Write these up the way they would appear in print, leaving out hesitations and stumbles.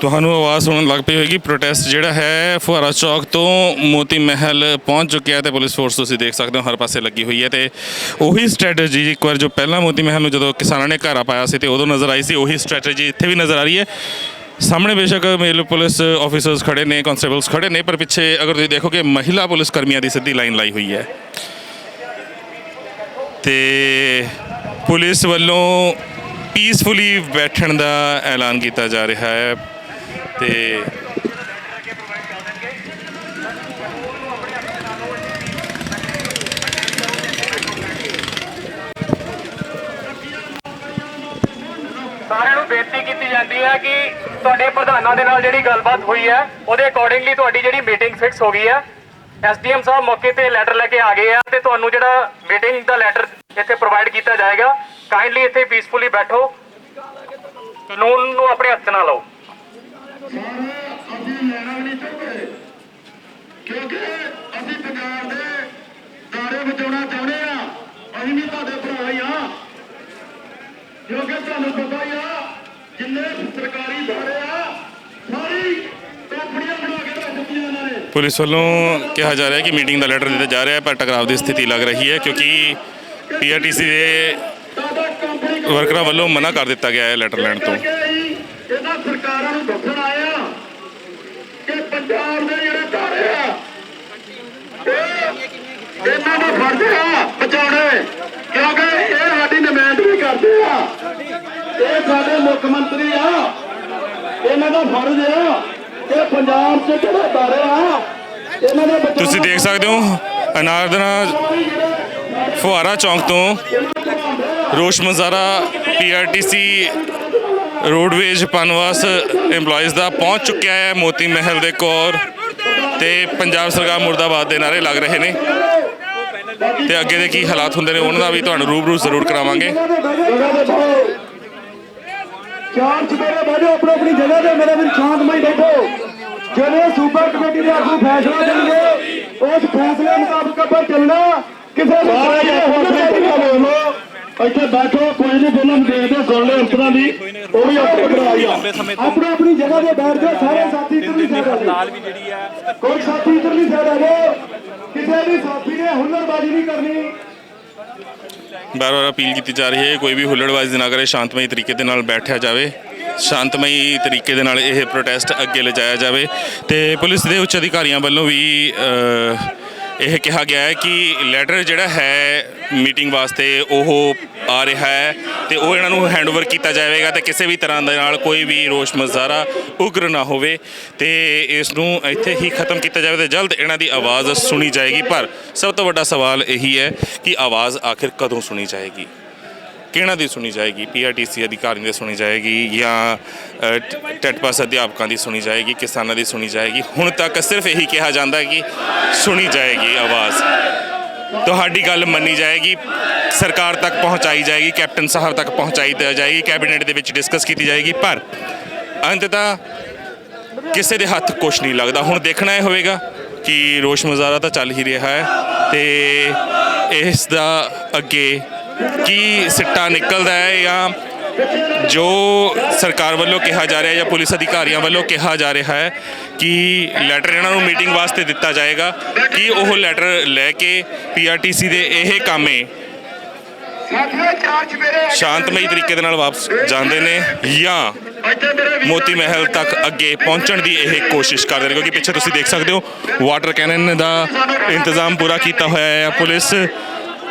ਤੁਹਾਨੂੰ ਆਵਾਜ਼ ਸੁਣਨ ਲੱਗ ਪਈ ਹੋਏਗੀ। ਪ੍ਰੋਟੈਸਟ ਜਿਹੜਾ ਹੈ ਫੁਹਾਰਾ ਚੌਕ ਤੋਂ ਮੋਤੀ ਮਹਿਲ ਪਹੁੰਚ ਚੁੱਕਿਆ ਤੇ ਪੁਲਿਸ ਫੋਰਸ ਤੁਸੀਂ ਦੇਖ ਸਕਦੇ ਹੋ ਹਰ ਪਾਸੇ ਲੱਗੀ ਹੋਈ ਹੈ ਤੇ ਉਹੀ ਸਟ੍ਰੈਟਜੀ ਇੱਕ ਵਾਰ ਜੋ ਪਹਿਲਾਂ ਮੋਤੀ ਮਹਿਲ ਨੂੰ ਜਦੋਂ ਕਿਸਾਨਾਂ ਨੇ ਘੇਰਾ ਪਾਇਆ ਸੀ ਤੇ ਉਦੋਂ ਨਜ਼ਰ ਆਈ ਸੀ, ਉਹੀ ਸਟ੍ਰੈਟਜੀ ਇੱਥੇ ਵੀ ਨਜ਼ਰ ਆ ਰਹੀ ਹੈ। ਸਾਹਮਣੇ ਬੇਸ਼ੱਕ ਮੇਲ ਪੁਲਿਸ ਆਫਿਸਰਸ ਖੜੇ ਨੇ, ਕਾਂਸਟੇਬਲਸ ਖੜੇ ਨੇ, ਪਰ ਪਿੱਛੇ ਅਗਰ ਤੁਸੀਂ ਦੇਖੋਗੇ ਮਹਿਲਾ ਪੁਲਿਸ ਕਰਮੀਆਂ ਦੀ ਸਿੱਧੀ ਲਾਈਨ ਲਾਈ ਹੋਈ ਹੈ ਤੇ ਪੁਲਿਸ ਵੱਲੋਂ ਪੀਸਫੁਲੀ ਬੈਠਣ ਦਾ ਐਲਾਨ ਕੀਤਾ ਜਾ ਰਿਹਾ ਹੈ ਤੇ ਸਾਰਿਆਂ ਨੂੰ ਬੇਨਤੀ ਕੀਤੀ ਜਾਂਦੀ ਹੈ ਕਿ ਤੁਹਾਡੇ ਪ੍ਰਧਾਨਾਂ ਦੇ ਨਾਲ ਜਿਹੜੀ ਗੱਲਬਾਤ ਹੋਈ ਹੈ ਉਹਦੇ ਅਕੋਰਡਿੰਗਲੀ ਤੁਹਾਡੀ ਜਿਹੜੀ ਮੀਟਿੰਗ ਫਿਕਸ ਹੋ ਗਈ ਹੈ। ਐਸਡੀਐਮ ਸਾਹਿਬ ਮੌਕੇ ਤੇ ਲੈਟਰ ਲੈ ਕੇ ਆ ਗਏ ਆ ਤੇ ਤੁਹਾਨੂੰ ਜਿਹੜਾ ਮੀਟਿੰਗ ਦਾ ਲੈਟਰ ਇੱਥੇ ਪ੍ਰੋਵਾਈਡ ਕੀਤਾ ਜਾਏਗਾ। ਕਾਈਂਡਲੀ ਇੱਥੇ ਪੀਸਫੁਲੀ ਬੈਠੋ, ਕਾਨੂੰਨ ਨੂੰ ਆਪਣੇ ਹੱਥ ਨਾਲ ਲਓ। ਅਸੀਂ ਲੈਣਾ ਵੀ ਨਹੀਂ ਚਾਹੁੰਦੇ ਕਿਉਂਕਿ ਅਸੀਂ ਪੰਜਾਬ ਦੇ ਦਾਰੇ ਬਚਾਉਣਾ ਚਾਹੁੰਦੇ ਆ। ਅਸੀਂ ਵੀ ਤੁਹਾਡੇ ਭਰਾ ਹੀ ਆ, ਕਿਉਂਕਿ ਤੁਹਾਨੂੰ ਪਤਾ ਹੀ ਆ ਜਿੰਨੇ ਸਰਕਾਰੀ ਦਾਰੇ ਆ ਸਾਰੀ ਕੰਪਨੀਆਂ ਬਣਾ ਕੇ ਰੱਖ ਦਿੱਤੀਆਂ ਇਹਨਾਂ ਨੇ। ਪੁਲਿਸ ਵੱਲੋਂ ਕਿਹਾ ਜਾ ਰਿਹਾ ਕਿ ਮੀਟਿੰਗ ਦਾ ਲੈਟਰ ਦਿੱਤਾ ਜਾ ਰਿਹਾ ਪਰ ਟਕਰਾਅ ਦੀ ਸਥਿਤੀ ਲੱਗ ਰਹੀ ਹੈ ਕਿਉਂਕਿ ਪੀਆਰਟੀਸੀ ਦੇ ਵਰਕਰਾਂ ਵੱਲੋਂ ਮਨਾ ਕਰ ਦਿੱਤਾ ਗਿਆ ਹੈ ਲੈਟਰ ਲੈਣ ਤੋਂ। ਇਹਨਾਂ ਸਰਕਾਰਾਂ ਨੂੰ ਦੱਸਣ ਆਇਆ ਕਿ ਪੰਜਾਬ ਦੇ ਜਿਹੜੇ ਦਾਰੇ ਆ ਇਹਨਾਂ ਦਾ ਫਰਜ਼ ਆ ਬਚਾਉਣੇ, ਕਿਉਂਕਿ ਇਹ ਸਾਡੀ ਨੁਮਾਇੰਦਗੀ ਕਰਦੇ ਆ। ਇਹ ਸਾਡੇ ਮੁੱਖ ਮੰਤਰੀ ਆ, ਇਹਨਾਂ ਦਾ ਫਰਜ਼ ਆ ਕਿ ਪੰਜਾਬ 'ਚ ਜਿਹੜੇ ਦਾਰੇ ਆ ਇਹਨਾਂ ਦੇ ਬਚਾਉਣ। ਤੁਸੀਂ ਦੇਖ ਸਕਦੇ ਹੋ ਅਨਾਰਦਨਾ ਫੁਹਾਰਾ ਚੌਂਕ ਤੋਂ ਰੋਸ਼ ਮੁਜ਼ਾਹਰਾ ਪੀਆਰਟੀਸੀ ਰੋਡਵੇਜ਼ ਪਨਵਾਸ EMPLOYEES ਦਾ ਪਹੁੰਚ ਚੁੱਕਿਆ ਹੈ ਮੋਤੀ ਮਹਿਲ ਦੇ ਕੋਲ ਤੇ ਪੰਜਾਬ ਸਰਕਾਰ ਮੁਰਦਾਬਾਦ ਦੇ ਨਾਅਰੇ ਲੱਗ ਰਹੇ ਨੇ ਤੇ ਅੱਗੇ ਦੇ ਕੀ ਹਾਲਾਤ ਹੁੰਦੇ ਨੇ ਉਹਨਾਂ ਦਾ ਵੀ ਤੁਹਾਨੂੰ ਰੂਬਰੂ ਜ਼ਰੂਰ ਕਰਾਵਾਂਗੇ। ਸ਼ਾਂਤ ਮੇਰੇ ਬੈਠੋ ਆਪਣੀ ਆਪਣੀ ਜਗ੍ਹਾ ਤੇ, ਮੇਰੇ ਵੀ ਸ਼ਾਂਤਮਈ ਬੈਠੋ। ਜਿਹੜੇ ਸੂਬਾ ਕਮੇਟੀ ਦੇ ਆਗੂ ਫੈਸਲਾ ਦੇਣਗੇ ਉਸ ਫੈਸਲੇ ਮੁਤਾਬਕ ਆਪਾਂ ਚੱਲਣਾ। ਕਿਸੇ ਬੋਲੋ ਇੱਥੇ ਬੈਠੋ, ਕੋਈ ਨਹੀਂ ਬੋਲਣ ਦੇਖਦੇ ਸੁਣ ਲੈ। ਇਸ ਤਰ੍ਹਾਂ ਦੀ ਉਹ ਵੀ ਆਪਣੀ ਆਪਣੀ ਜਗ੍ਹਾ ਤੇ ਬੈਠ ਜਾਓ। ਸਾਰੇ ਸਾਥੀ ਇੱਧਰਲੀ ਸਾਈਡ ਆ ਜਾਓ, ਕੋਈ ਸਾਥੀ ਇੱਧਰਲੀ ਸਾਈਡ ਆ ਜਾਓ। ਕਿਸੇ ਵੀ ਸਾਥੀ ਨੇ ਹੁੱਲੜਬਾਜ਼ੀ ਨਹੀਂ ਕਰਨੀ। ਬਾਰ-ਬਾਰ ਅਪੀਲ ਕੀਤੀ ਜਾ ਰਹੀ ਹੈ ਕੋਈ ਵੀ ਹੁੱਲੜਬਾਜ਼ੀ ਨਾ ਕਰੇ, ਸ਼ਾਂਤਮਈ ਤਰੀਕੇ ਦੇ ਨਾਲ ਬੈਠਿਆ ਜਾਵੇ, ਸ਼ਾਂਤਮਈ ਤਰੀਕੇ ਦੇ ਨਾਲ ਇਹ ਪ੍ਰੋਟੈਸਟ ਅੱਗੇ ਲਿਜਾਇਆ ਜਾਵੇ ਤੇ ਪੁਲਿਸ ਦੇ ਉੱਚ ਅਧਿਕਾਰੀਆਂ ਵੱਲੋਂ ਵੀ ਇਹ ਕਿਹਾ ਗਿਆ ਹੈ ਕਿ ਲੈਟਰ ਜਿਹੜਾ ਹੈ ਮੀਟਿੰਗ ਵਾਸਤੇ ਉਹ ਆ ਰਿਹਾ ਹੈ ਤੇ ਉਹ ਇਹਨਾਂ ਨੂੰ ਹੈਂਡਓਵਰ ਕੀਤਾ ਜਾਵੇਗਾ ਤੇ ਕਿਸੇ ਵੀ ਤਰ੍ਹਾਂ ਦੇ ਨਾਲ ਕੋਈ ਵੀ ਰੋਸ਼ ਮੁਜ਼ਾਹਰਾ ਉਗਰ ਨਾ ਹੋਵੇ ਤੇ ਇਸ ਨੂੰ ਇੱਥੇ ਹੀ ਖਤਮ ਕੀਤਾ ਜਾਵੇ ਤੇ ਜਲਦ ਇਹਨਾਂ ਦੀ ਆਵਾਜ਼ ਸੁਣੀ ਜਾਏਗੀ। ਪਰ ਸਭ ਤੋਂ ਵੱਡਾ ਸਵਾਲ ਇਹੀ ਹੈ ਕਿ ਆਵਾਜ਼ ਆਖਿਰ ਕਦੋਂ ਸੁਣੀ ਜਾਏਗੀ, ਕਿਹਨਾਂ ਦੀ ਸੁਣੀ ਜਾਏਗੀ? ਪੀਆਰਟੀਸੀ ਅਧਿਕਾਰੀਆਂ ਦੀ ਸੁਣੀ ਜਾਏਗੀ ਜਾਂ ਟੈਟ ਪਾਸ ਅਧਿਆਪਕਾਂ ਦੀ ਸੁਣੀ ਜਾਏਗੀ, ਕਿਸਾਨਾਂ ਦੀ ਸੁਣੀ ਜਾਏਗੀ? ਹੁਣ ਤੱਕ ਸਿਰਫ ਇਹੀ ਕਿਹਾ ਜਾਂਦਾ ਕਿ ਸੁਣੀ ਜਾਏਗੀ ਆਵਾਜ਼, ਤੁਹਾਡੀ ਗੱਲ ਮੰਨੀ ਜਾਏਗੀ, ਸਰਕਾਰ ਤੱਕ ਪਹੁੰਚਾਈ ਜਾਏਗੀ, ਕੈਪਟਨ ਸਾਹਿਬ ਤੱਕ ਪਹੁੰਚਾਈ ਜਾਏਗੀ, ਕੈਬਨਿਟ ਦੇ ਵਿੱਚ ਡਿਸਕਸ ਕੀਤੀ ਜਾਏਗੀ। ਪਰ ਅੰਤਤಃ ਕਿਸੇ ਦੇ ਹੱਥ ਕੁਛ ਨਹੀਂ ਲੱਗਦਾ। ਹੁਣ ਦੇਖਣਾ ਇਹ ਹੋਵੇਗਾ ਕਿ ਰੋਸ਼ ਮੁਜ਼ਾਹਰਾ ਤਾਂ ਚੱਲ ਹੀ ਰਿਹਾ ਹੈ ਤੇ ਇਸ ਦਾ ਅੱਗੇ ਕੀ ਸਿੱਟਾ ਨਿਕਲਦਾ ਹੈ ਜਾਂ ਜੋ ਸਰਕਾਰ ਵੱਲੋਂ ਕਿਹਾ ਜਾ ਰਿਹਾ ਜਾਂ ਪੁਲਿਸ ਅਧਿਕਾਰੀਆਂ ਵੱਲੋਂ ਕਿਹਾ ਜਾ ਰਿਹਾ ਹੈ ਕਿ ਲੈਟਰ ਇਹਨਾਂ ਨੂੰ ਮੀਟਿੰਗ ਵਾਸਤੇ ਦਿੱਤਾ ਜਾਏਗਾ, ਕਿ ਉਹ ਲੈਟਰ ਲੈ ਕੇ ਪੀਆਰਟੀਸੀ ਦੇ ਇਹ ਕਾਮੇ ਸ਼ਾਂਤਮਈ ਤਰੀਕੇ ਦੇ ਨਾਲ ਵਾਪਸ ਜਾਂਦੇ ਨੇ ਜਾਂ ਮੋਤੀ ਮਹਿਲ ਤੱਕ ਅੱਗੇ ਪਹੁੰਚਣ ਦੀ ਇਹ ਕੋਸ਼ਿਸ਼ ਕਰਦੇ ਨੇ? ਕਿਉਂਕਿ ਪਿੱਛੇ ਤੁਸੀਂ ਦੇਖ ਸਕਦੇ ਹੋ ਵਾਟਰ ਕੈਨਨ ਦਾ ਇੰਤਜ਼ਾਮ ਪੂਰਾ ਕੀਤਾ ਹੋਇਆ ਹੈ ਪੁਲਿਸ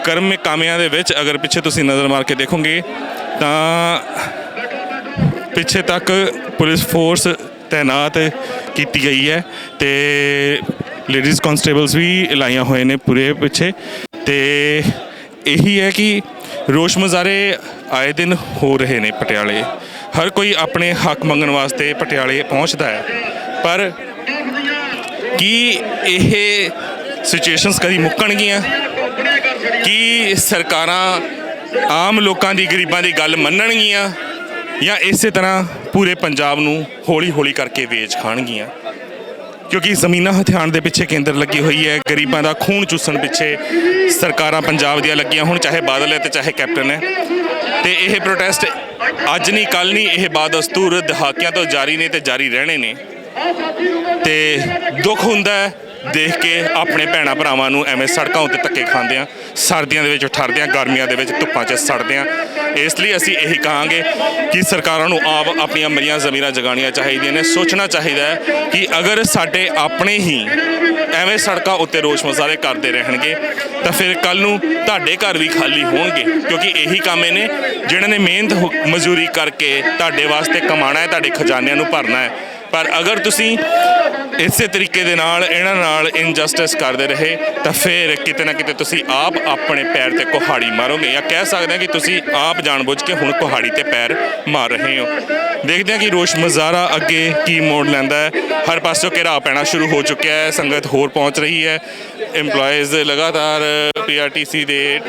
ਕਰਮ ਕਾਮਿਆਂ ਦੇ ਵਿੱਚ। ਅਗਰ ਪਿੱਛੇ ਤੁਸੀਂ ਨਜ਼ਰ ਮਾਰ ਕੇ ਦੇਖੋਗੇ ਤਾਂ ਪਿੱਛੇ ਤੱਕ ਪੁਲਿਸ ਫੋਰਸ ਤੈਨਾਤ ਕੀਤੀ ਗਈ ਹੈ ਤੇ ਲੇਡੀਜ਼ ਕਾਂਸਟੇਬਲਸ ਵੀ ਲਾਈਆਂ ਹੋਏ ਨੇ ਪੂਰੇ ਪਿੱਛੇ ਤੇ ਇਹੀ ਹੈ ਕਿ ਰੋਸ਼ ਮੁਜ਼ਾਹਰੇ ਆਏ ਦਿਨ ਹੋ ਰਹੇ ਨੇ ਪਟਿਆਲੇ। ਹਰ ਕੋਈ ਆਪਣੇ ਹੱਕ ਮੰਗਣ ਵਾਸਤੇ ਪਟਿਆਲੇ ਪਹੁੰਚਦਾ ਹੈ, ਪਰ ਕੀ ਇਹ ਸਿਚੁਏਸ਼ਨਸ ਕਦੀ ਮੁੱਕਣਗੀਆਂ? ਕੀ ਸਰਕਾਰਾਂ ਆਮ ਲੋਕਾਂ ਦੀ, ਗਰੀਬਾਂ ਦੀ ਗੱਲ ਮੰਨਣਗੀਆਂ? ਜਾਂ ਇਸੇ ਤਰ੍ਹਾਂ ਪੂਰੇ ਪੰਜਾਬ ਨੂੰ ਹੌਲੀ ਹੌਲੀ ਕਰਕੇ ਵੇਚ ਖਾਣਗੀਆਂ। ਕਿਉਂਕਿ ਜ਼ਮੀਨਾਂ ਹਥਿਆਉਣ ਦੇ ਪਿੱਛੇ ਕੇਂਦਰ ਲੱਗੀ ਹੋਈ ਹੈ, ਗਰੀਬਾਂ ਦਾ ਖੂਨ ਚੂਸਣ ਪਿੱਛੇ ਸਰਕਾਰਾਂ ਪੰਜਾਬ ਦੀਆਂ ਲੱਗੀਆਂ, ਹੁਣ ਚਾਹੇ ਬਾਦਲ ਹੈ ਤੇ ਚਾਹੇ ਕੈਪਟਨ ਹੈ। ਤੇ ਇਹ ਪ੍ਰੋਟੈਸਟ ਅੱਜ ਨਹੀਂ ਕੱਲ੍ਹ ਨਹੀਂ, ਇਹ ਬਾਦਸਤੂਰ ਦਹਾਕਿਆਂ ਤੋਂ ਜਾਰੀ ਨੇ ਤੇ ਜਾਰੀ ਰਹਿਣੇ ਨੇ। ਤੇ ਦੁੱਖ ਹੁੰਦਾ ਹੈ ਦੇਖ ਕੇ ਆਪਣੇ ਭੈਣਾਂ ਭਰਾਵਾਂ ਨੂੰ ਐਵੇਂ ਸੜਕਾਂ ਉੱਤੇ ਧੱਕੇ ਖਾਂਦਿਆਂ, ਸਰਦੀਆਂ ਦੇ ਵਿੱਚ ਠਰਦਿਆਂ, ਗਰਮੀਆਂ ਦੇ ਵਿੱਚ ਧੁੱਪਾਂ 'ਚ ਸੜਦਿਆਂ। ਇਸ ਲਈ ਅਸੀਂ ਇਹੀ ਕਹਾਂਗੇ ਕਿ ਸਰਕਾਰਾਂ ਨੂੰ ਆਪ ਆਪਣੀਆਂ ਮਰੀਆਂ ਜ਼ਮੀਰਾਂ ਜਗਾਉਣੀਆਂ ਚਾਹੀਦੀਆਂ ਨੇ। ਸੋਚਣਾ ਚਾਹੀਦਾ ਹੈ ਕਿ ਅਗਰ ਸਾਡੇ ਆਪਣੇ ਹੀ ਐਵੇਂ ਸੜਕਾਂ ਉੱਤੇ ਰੋਸ਼ ਮੁਜ਼ਾਹਰੇ ਕਰਦੇ ਰਹਿਣਗੇ ਤਾਂ ਫਿਰ ਕੱਲ੍ਹ ਨੂੰ ਤੁਹਾਡੇ ਘਰ ਵੀ ਖਾਲੀ ਹੋਣਗੇ। ਕਿਉਂਕਿ ਇਹੀ ਕੰਮ ਨੇ ਜਿਹਨਾਂ ਨੇ ਮਿਹਨਤ ਮਜ਼ਦੂਰੀ ਕਰਕੇ ਤੁਹਾਡੇ ਵਾਸਤੇ ਕਮਾਉਣਾ ਹੈ, ਤੁਹਾਡੇ ਖਜ਼ਾਨਿਆਂ ਨੂੰ ਭਰਨਾ ਹੈ। ਪਰ ਅਗਰ ਤੁਸੀਂ ਇਸੇ ਤਰੀਕੇ ਦੇ ਨਾਲ ਇਹਨਾਂ ਨਾਲ ਇਨਜਸਟਿਸ ਕਰਦੇ ਰਹੇ ਤਾਂ ਫਿਰ ਕਿਤੇ ਨਾ ਕਿਤੇ ਤੁਸੀਂ ਆਪ ਆਪਣੇ ਪੈਰ ਤੇ ਕੁਹਾੜੀ ਮਾਰੋਗੇ, ਜਾਂ ਕਹਿ ਸਕਦੇ ਹਾਂ ਕਿ ਤੁਸੀਂ ਆਪ ਜਾਣਬੁੱਝ ਕੇ ਹੁਣ ਕੁਹਾੜੀ ਤੇ ਪੈਰ ਮਾਰ ਰਹੇ ਹੋ। ਦੇਖਦੇ ਹਾਂ ਕਿ ਰੋਸ਼ ਮੁਜ਼ਾਹਰਾ ਅੱਗੇ ਕੀ ਮੋੜ ਲੈਂਦਾ ਹੈ। ਹਰ ਪਾਸਿਓਂ ਘੇਰਾਅ ਪੈਣਾ ਸ਼ੁਰੂ ਹੋ ਚੁੱਕਿਆ ਹੈ, ਸੰਗਤ ਹੋਰ ਪਹੁੰਚ ਰਹੀ ਹੈ। EMPLOYEES ਲਗਾਤਾਰ PRTC ਦੇ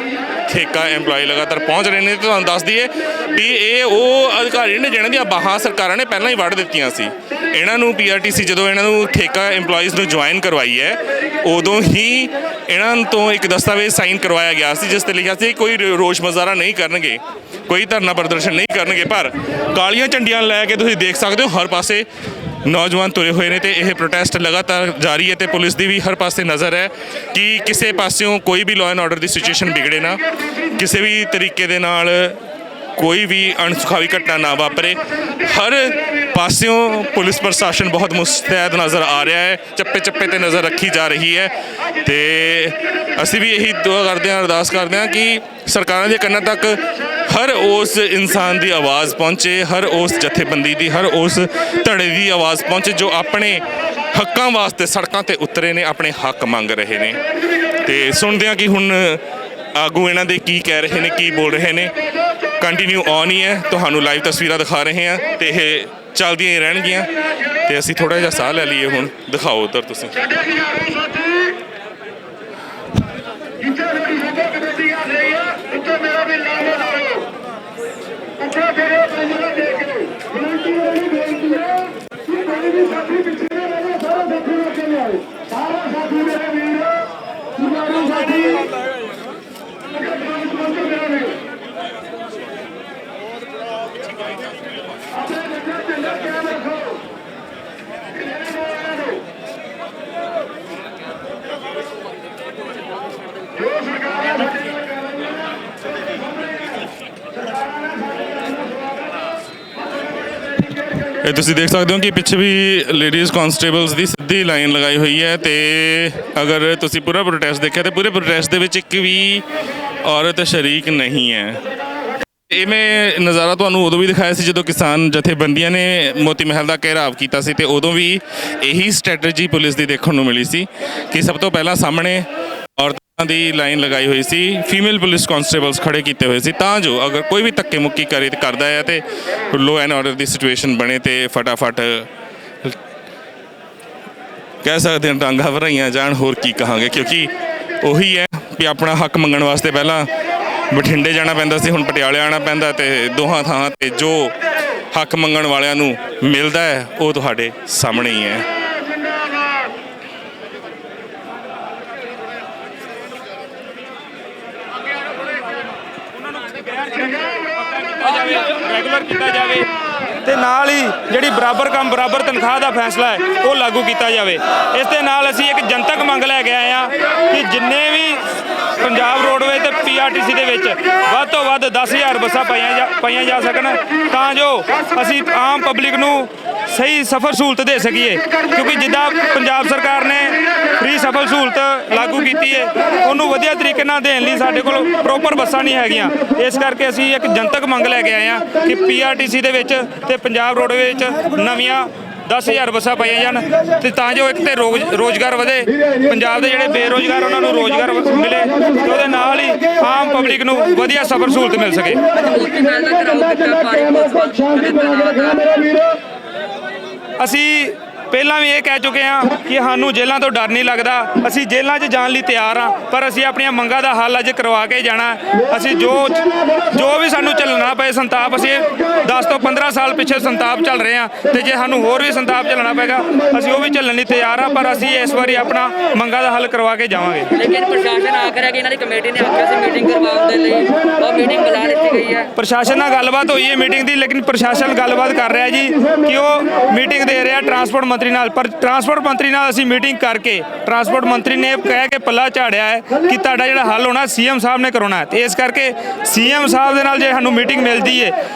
ਠੇਕਾ EMPLOYE ਲਗਾਤਾਰ ਪਹੁੰਚ ਰਹੇ ਨੇ। ਤੁਹਾਨੂੰ ਦੱਸ ਦਈਏ ਵੀ ਇਹ ਉਹ ਅਧਿਕਾਰੀ ਨੇ ਜਿਹਨਾਂ ਦੀਆਂ ਬਾਹਾਂ ਸਰਕਾਰਾਂ ਨੇ ਪਹਿਲਾਂ ਹੀ ਵੱਢ ਦਿੱਤੀਆਂ ਸੀ। ਇਹਨਾਂ ਨੂੰ PRTC ਜਦੋਂ ਇਹਨਾਂ ਨੂੰ ਠੇਕਾ EMPLOYEES ਨੂੰ ਜੁਆਇਨ ਕਰਵਾਈ ਹੈ, ਉਦੋਂ ਹੀ ਇਹਨਾਂ ਤੋਂ ਇੱਕ ਦਸਤਾਵੇਜ਼ ਸਾਈਨ ਕਰਵਾਇਆ ਗਿਆ ਸੀ ਜਿਸ 'ਤੇ ਲਿਖਿਆ ਸੀ ਕੋਈ ਰੋਸ਼ ਮੁਜ਼ਾਹਰਾ ਨਹੀਂ ਕਰਨਗੇ, ਕੋਈ ਧਰਨਾ ਪ੍ਰਦਰਸ਼ਨ ਨਹੀਂ ਕਰਨਗੇ। ਪਰ ਕਾਲੀਆਂ ਝੰਡੀਆਂ ਲੈ ਕੇ ਤੁਸੀਂ ਦੇਖ ਸਕਦੇ ਹੋ ਹਰ ਪਾਸੇ ਨੌਜਵਾਨ ਤੁਰੇ ਹੋਏ ਨੇ ਤੇ ਇਹ ਪ੍ਰੋਟੈਸਟ ਲਗਾਤਾਰ ਜਾਰੀ ਹੈ। ਤੇ ਪੁਲਿਸ ਦੀ ਵੀ ਹਰ ਪਾਸੇ ਨਜ਼ਰ ਹੈ ਕਿ ਕਿਸੇ ਪਾਸਿਓਂ ਕੋਈ ਵੀ law and order the situation ਵਿਗੜੇ ਨਾ, ਕਿਸੇ ਵੀ ਤਰੀਕੇ ਦੇ ਨਾਲ ਕੋਈ ਵੀ ਅਣਸੁਖਾਵੀ ਘਟਨਾ ਨਾ ਵਾਪਰੇ। ਹਰ ਪਾਸਿਓਂ ਪੁਲਿਸ ਪ੍ਰਸ਼ਾਸਨ ਬਹੁਤ ਮੁਸਤੈਦ ਨਜ਼ਰ ਆ ਰਿਹਾ ਹੈ, ਚੱਪੇ ਚੱਪੇ ਤੇ ਨਜ਼ਰ ਰੱਖੀ ਜਾ ਰਹੀ ਹੈ। ਤੇ ਅਸੀਂ ਵੀ ਇਹੀ ਦੁਆ ਕਰਦੇ ਹਾਂ, ਅਰਦਾਸ ਕਰਦੇ ਹਾਂ ਕਿ ਸਰਕਾਰਾਂ ਦੇ ਕੰਨਾਂ ਤੱਕ ਹਰ ਉਸ ਇਨਸਾਨ ਦੀ ਆਵਾਜ਼ ਪਹੁੰਚੇ, ਹਰ ਉਸ ਜਥੇਬੰਦੀ ਦੀ, ਹਰ ਉਸ ਧੜੇ ਦੀ ਆਵਾਜ਼ ਪਹੁੰਚੇ ਜੋ ਆਪਣੇ ਹੱਕਾਂ ਵਾਸਤੇ ਸੜਕਾਂ ਤੇ ਉਤਰੇ ਨੇ, ਆਪਣੇ ਹੱਕ ਮੰਗ ਰਹੇ ਨੇ। ਤੇ ਸੁਣਦੇ ਹਾਂ ਕਿ ਹੁਣ ਆਗੂ ਇਹਨਾਂ ਦੇ ਕੀ ਕਹਿ ਰਹੇ ਨੇ, ਕੀ ਬੋਲ ਰਹੇ ਨੇ। ਕੰਟੀਨਿਊ ਔਨ ਹੀ ਹੈ, ਤੁਹਾਨੂੰ ਲਾਈਵ ਤਸਵੀਰਾਂ ਦਿਖਾ ਰਹੇ ਹਾਂ ਤੇ ਇਹ ਚੱਲਦੀਆਂ ਹੀ ਰਹਿਣਗੀਆਂ। ਤੇ ਅਸੀਂ ਥੋੜ੍ਹਾ ਜਿਹਾ ਸਾਹ ਲੈ ਲਈਏ। ਹੁਣ ਦਿਖਾਓ ਉੱਧਰ ਤੁਸੀਂ। ਇਹ ਤੁਸੀਂ ਦੇਖ ਸਕਦੇ ਹੋ ਕਿ ਪਿੱਛੇ ਵੀ ਲੇਡੀਜ਼ ਕਾਂਸਟੇਬਲਸ ਦੀ ਸਿੱਧੀ ਲਾਈਨ ਲਗਾਈ ਹੋਈ ਹੈ। ਤੇ ਅਗਰ ਤੁਸੀਂ ਪੂਰਾ ਪ੍ਰੋਟੈਸਟ ਦੇਖਿਆ ਤਾਂ ਪੂਰੇ ਪ੍ਰੋਟੈਸਟ ਦੇ ਵਿੱਚ ਇੱਕ ਵੀ ਔਰਤ ਸ਼ਰੀਕ ਨਹੀਂ ਹੈ। ਇਹ ਮੈਂ ਨਜ਼ਾਰਾ ਤੁਹਾਨੂੰ ਉਦੋਂ ਵੀ ਦਿਖਾਇਆ ਸੀ ਜਦੋਂ ਕਿਸਾਨ ਜਥੇਬੰਦੀਆਂ ਨੇ ਮੋਤੀ ਮਹਿਲ ਦਾ ਘੇਰਾਵ ਕੀਤਾ ਸੀ, ਤੇ ਉਦੋਂ ਵੀ ਇਹੀ ਸਟ੍ਰੈਟਜੀ ਪੁਲਿਸ ਦੀ ਦੇਖਣ ਨੂੰ ਮਿਲੀ ਸੀ ਕਿ ਸਭ ਤੋਂ ਪਹਿਲਾਂ ਸਾਹਮਣੇ ਔਰਤਾਂ ਦੀ ਲਾਈਨ ਲਗਾਈ ਹੋਈ ਸੀ, ਫੀਮੇਲ ਪੁਲਿਸ ਕਾਂਸਟੇਬਲਸ ਖੜੇ ਕੀਤੇ ਹੋਏ ਸੀ ਤਾਂ ਜੋ ਅਗਰ ਕੋਈ ਵੀ ਧੱਕੇ ਮੁੱਕੀ ਕਰਦਾ ਹੈ ਤੇ law and order the situation ਬਣੇ ਤੇ ਫਟਾਫਟ ਕਹਿ ਸਕਦੇ ਹਾਂ ਡਾਂਗਾਂ ਭਰਾਈਆਂ ਜਾਣ। ਹੋਰ ਕੀ ਕਹਾਂਗੇ, ਕਿਉਂਕਿ ਉਹੀ ਹੈ ਵੀ ਆਪਣਾ ਹੱਕ ਮੰਗਣ ਵਾਸਤੇ ਪਹਿਲਾਂ ਬਠਿੰਡੇ ਜਾਣਾ ਪੈਂਦਾ ਸੀ, ਹੁਣ ਪਟਿਆਲੇ ਆਉਣਾ ਪੈਂਦਾ। ਤੇ ਦੋਹਾਂ ਥਾਂ ਤੇ ਜੋ ਹੱਕ ਮੰਗਣ ਵਾਲਿਆਂ ਨੂੰ ਮਿਲਦਾ ਹੈ ਉਹ ਤੁਹਾਡੇ ਸਾਹਮਣੇ ਹੀ ਹੈ। ਰੈਗੂਲਰ ਕੀਤਾ ਜਾਵੇ ਤੇ ਨਾਲ ਹੀ ਜਿਹੜੀ ਬਰਾਬਰ ਕੰਮ ਬਰਾਬਰ ਤਨਖਾਹ ਦਾ ਫੈਸਲਾ ਹੈ ਉਹ ਲਾਗੂ ਕੀਤਾ ਜਾਵੇ। ਇਸ ਦੇ ਨਾਲ ਅਸੀਂ ਇੱਕ ਜਨਤਕ ਮੰਗ ਲੈ ਕੇ ਆਏ ਹਾਂ ਕਿ ਜਿੰਨੇ ਵੀ ਪੰਜਾਬ ਰੋਡਵੇਜ਼ ਤੇ PRTC ਦੇ ਵਿੱਚ ਵੱਧ ਤੋਂ ਵੱਧ 10,000 ਬੱਸਾਂ ਪਾਈਆਂ ਜਾ ਸਕਣ ਤਾਂ ਜੋ ਅਸੀਂ ਆਮ ਪਬਲਿਕ ਨੂੰ ਸਹੀ ਸਫ਼ਰ ਸਹੂਲਤ ਦੇ ਸਕੀਏ। ਕਿਉਂਕਿ ਜਿੱਦਾਂ ਪੰਜਾਬ ਸਰਕਾਰ ਨੇ ਫ੍ਰੀ ਸਫ਼ਰ ਸਹੂਲਤ ਲਾਗੂ ਕੀਤੀ ਹੈ, ਉਹਨੂੰ ਵਧੀਆ ਤਰੀਕੇ ਨਾਲ ਦੇਣ ਲਈ ਸਾਡੇ ਕੋਲ ਪ੍ਰੋਪਰ ਬੱਸਾਂ ਨਹੀਂ ਹੈਗੀਆਂ। ਇਸ ਕਰਕੇ ਅਸੀਂ ਇੱਕ ਜਨਤਕ ਮੰਗ ਲੈ ਕੇ ਆਏ ਹਾਂ ਕਿ PRTC ਦੇ ਵਿੱਚ ਤੇ ਪੰਜਾਬ ਰੋਡਵੇਜ਼ ਵਿੱਚ ਨਵੀਆਂ 10,000 ਬੱਸਾਂ ਪਾਈਆਂ ਜਾਣ ਤੇ ਤਾਂ ਜੋ ਇੱਕ ਤੇ ਰੋਜ਼ਗਾਰ ਵਧੇ, ਪੰਜਾਬ ਦੇ ਜਿਹੜੇ ਬੇਰੁਜ਼ਗਾਰ ਉਹਨਾਂ ਨੂੰ ਰੋਜ਼ਗਾਰ ਮਿਲੇ ਤੇ ਉਹਦੇ ਨਾਲ ਹੀ ਆਮ ਪਬਲਿਕ ਨੂੰ ਵਧੀਆ ਸਫ਼ਰ ਸਹੂਲਤ ਮਿਲ ਸਕੇ। ਅਸੀਂ ਪਹਿਲਾਂ ਵੀ ਇਹ ਕਹਿ ਚੁੱਕੇ ਹਾਂ ਕਿ ਸਾਨੂੰ ਜੇਲ੍ਹਾਂ ਤੋਂ ਡਰ ਨਹੀਂ ਲੱਗਦਾ, ਅਸੀਂ ਜੇਲ੍ਹਾਂ 'ਚ ਜਾਣ ਲਈ ਤਿਆਰ ਹਾਂ, ਪਰ ਅਸੀਂ ਆਪਣੀਆਂ ਮੰਗਾਂ ਦਾ ਹੱਲ ਅੱਜ ਕਰਵਾ ਕੇ ਜਾਣਾ। ਅਸੀਂ ਜੋ ਵੀ ਸਾਨੂੰ ਝੱਲਣਾ ਪਏ ਸੰਤਾਪ, ਅਸੀਂ 10 ਤੋਂ 15 ਸਾਲ ਪਿੱਛੇ ਸੰਤਾਪ ਚੱਲ ਰਹੇ ਹਾਂ, ਤੇ ਜੇ ਸਾਨੂੰ ਹੋਰ ਵੀ ਸੰਤਾਪ ਝੱਲਣਾ ਪਏਗਾ ਅਸੀਂ ਉਹ ਵੀ ਝੱਲਣ ਲਈ ਤਿਆਰ ਹਾਂ, ਪਰ ਅਸੀਂ ਇਸ ਵਾਰੀ ਆਪਣਾ ਮੰਗਾਂ ਦਾ ਹੱਲ ਕਰਵਾ ਕੇ ਜਾਵਾਂਗੇ। ਲੇਕਿਨ ਪ੍ਰਸ਼ਾਸਨ ਆਖ ਰਿਹਾ ਕਿ ਇਹਨਾਂ ਦੀ ਕਮੇਟੀ ਨੇ ਆਖਿਆ ਸੀ ਮੀਟਿੰਗ ਕਰਵਾਉਣ ਦੇ ਲਈ, ਉਹ ਮੀਟਿੰਗ ਬੁਲਾ ਲਿੱਤੀ ਗਈ ਹੈ। ਪ੍ਰਸ਼ਾਸਨ ਨਾਲ ਗੱਲਬਾਤ ਹੋਈ ਹੈ ਮੀਟਿੰਗ ਦੀ, ਲੇਕਿਨ ਪ੍ਰਸ਼ਾਸਨ ਗੱਲਬਾਤ ਕਰ ਰਿਹਾ ਜੀ ਕਿ ਉਹ ਮੀਟਿੰਗ ਦੇ ਰਿਹਾ ਟਰਾਂਸਪੋਰਟ ਮੰਤਰੀ ਨਾਲ, ਪਰ ਟਰਾਂਸਪੋਰਟ ਮੰਤਰੀ ਨਾਲ ਅਸੀਂ ਮੀਟਿੰਗ ਕਰਕੇ ਟਰਾਂਸਪੋਰਟ ਮੰਤਰੀ ਨੇ ਕਹਿ ਕੇ ਪੱਲਾ ਝਾੜਿਆ ਹੈ ਕਿ ਤੁਹਾਡਾ ਜਿਹੜਾ ਹੱਲ ਹੋਣਾ ਸੀਐਮ ਸਾਹਿਬ ਨੇ ਕਰਾਉਣਾ ਹੈ, ਤੇ ਇਸ ਕਰਕੇ ਸੀਐਮ ਸਾਹਿਬ ਦੇ ਨਾਲ ਜੇ ਸਾਨੂੰ ਮੀਟਿੰਗ ਮਿਲਦੀ ਹੈ